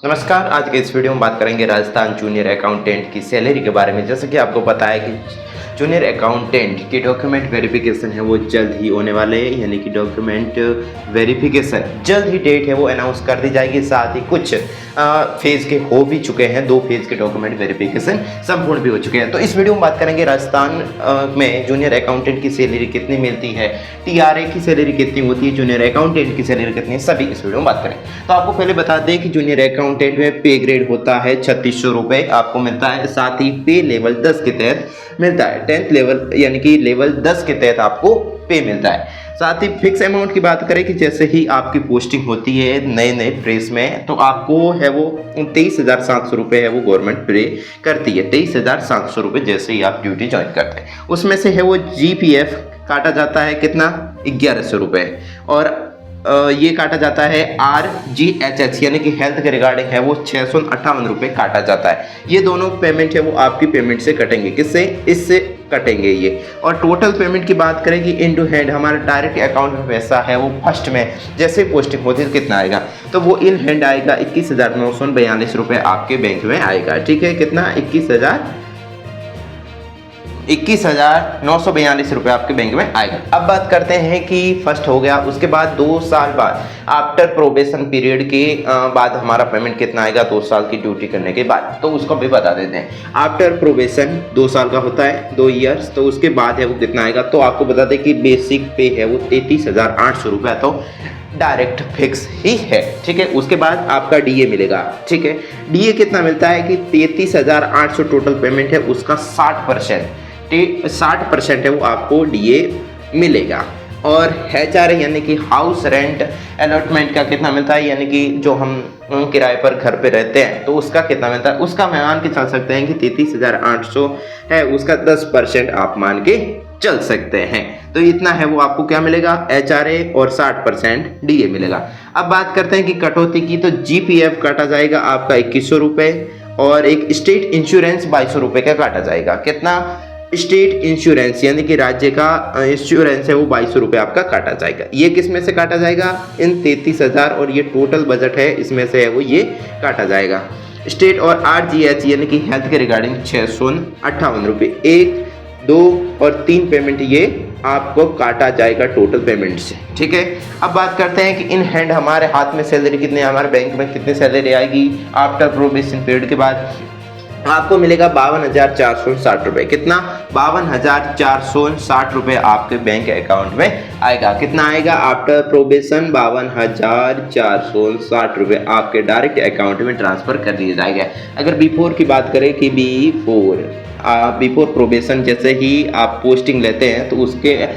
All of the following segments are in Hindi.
नमस्कार। आज के इस वीडियो में बात करेंगे राजस्थान जूनियर अकाउंटेंट की सैलरी के बारे में। जैसे कि आपको पता है कि जूनियर अकाउंटेंट की डॉक्यूमेंट वेरिफिकेशन है वो जल्द ही होने वाले हैं, यानी कि डॉक्यूमेंट वेरिफिकेशन जल्द ही डेट है वो अनाउंस कर दी जाएगी। साथ ही कुछ फेज़ के हो भी चुके हैं, 2 फेज़ के डॉक्यूमेंट वेरिफिकेशन संपूर्ण भी हो चुके हैं। तो इस वीडियो में बात करेंगे राजस्थान में जूनियर अकाउंटेंट की सैलरी कितनी मिलती है, टीआरए की सैलरी कितनी होती है, जूनियर अकाउंटेंट की सैलरी कितनी है, सभी इस वीडियो में बात करें। तो आपको पहले बता दें कि जूनियर अकाउंटेंट में पे ग्रेड होता है 3600 रुपये आपको मिलता है। साथ ही पे लेवल 10 के तहत मिलता है, 10th लेवल यानी कि लेवल 10 के तहत आपको पे मिलता है। साथ ही फिक्स अमाउंट की बात करें कि जैसे ही आपकी पोस्टिंग होती है नए प्रेस में, तो आपको है वो 23,700 रुपये है वो गवर्नमेंट पे करती है। 23,700 रुपये जैसे ही आप ड्यूटी ज्वाइन करते हैं, उसमें से है वो GPF काटा जाता है कितना, 1100 रुपये, और ये काटा जाता है RGHH यानी कि हेल्थ के रिगार्डिंग है वो 658 रुपये काटा जाता है। ये दोनों पेमेंट है वो आपकी पेमेंट से कटेंगे, किससे, इससे कटेंगे ये। और टोटल पेमेंट की बात करें कि इन टू हैंड हमारे डायरेक्ट अकाउंट में पैसा है वो फर्स्ट में जैसे पोस्टिंग होती है कितना आएगा, तो वो इन हैंड आएगा 21,942 रुपये आपके बैंक में आएगा। ठीक है, कितना, 21,942 रुपये आपके बैंक में आएगा। अब बात करते हैं कि फर्स्ट हो गया, उसके बाद 2 साल बाद आफ्टर प्रोबेशन पीरियड के बाद हमारा पेमेंट कितना आएगा, 2 साल की ड्यूटी करने के बाद, तो उसको भी बता देते हैं। आफ्टर प्रोबेशन 2 साल का होता है, 2 ईयर्स, तो उसके बाद है वो कितना आएगा, तो आपको बता दें कि बेसिक पे है वो 33,800 रुपये, तो डायरेक्ट फिक्स ही है। ठीक है, उसके बाद आपका डीए मिलेगा। ठीक है, डीए कितना मिलता है कि 33,800 टोटल पेमेंट है, उसका 60% है वो आपको डीए मिलेगा। और HRA यानी कि हाउस रेंट अलॉटमेंट का कितना मिलता है, यानी कि जो हम किराए पर घर पे रहते हैं तो उसका कितना मिलता है, उसका मैं मान के चल सकते हैं कि 33,800 है, उसका 10% आप मान के चल सकते हैं। तो इतना है वो आपको क्या मिलेगा, HRA, और 60% डीए मिलेगा। अब बात करते हैं कि कटौती की, तो GPF काटा जाएगा आपका 2100 रुपये, और एक स्टेट इंश्योरेंस 2200 रुपये का काटा जाएगा। कितना, स्टेट इंश्योरेंस यानी कि राज्य का इंश्योरेंस है वो 2200 रुपये आपका काटा जाएगा। ये किस में से काटा जाएगा, इन 33,000 और ये टोटल बजट है इसमें से है वो ये काटा जाएगा। स्टेट और RGH यानी कि हेल्थ के रिगार्डिंग 658 रुपये, 1, 2 और 3 पेमेंट ये आपको काटा जाएगा टोटल पेमेंट से। ठीक है, अब बात करते हैं कि इन हैंड हमारे हाथ में सैलरी कितनी, हमारे बैंक में कितनी सैलरी आएगी आफ्टर प्रोबेशन पीरियड के बाद। आपको मिलेगा 52,460 रुपये। कितना, 52,460 रुपये आपके बैंक अकाउंट में आएगा। कितना आएगा आफ्टर प्रोबेशन, 52,460 रुपये आपके डायरेक्ट अकाउंट में ट्रांसफर कर दिए जाएंगे। अगर बिफोर की बात करें कि बिफोर प्रोबेशन जैसे ही आप पोस्टिंग लेते हैं तो उसके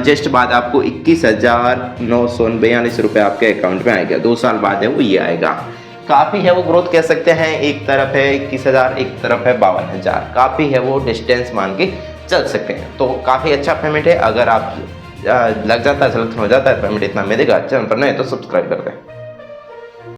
जस्ट बाद आपको 21,942 रुपये आपके अकाउंट में आएगा। 2 साल बाद है वो ये आएगा। काफ़ी है वो ग्रोथ कह सकते हैं, एक तरफ है 21,000, एक तरफ है 52,000, काफ़ी है वो डिस्टेंस मान के चल सकते हैं। तो काफ़ी अच्छा पेमेंट है। अगर आप लग जाता है, सिलेक्शन हो जाता है, पेमेंट इतना मिलेगा। चैनल पर नए तो सब्सक्राइब कर दें।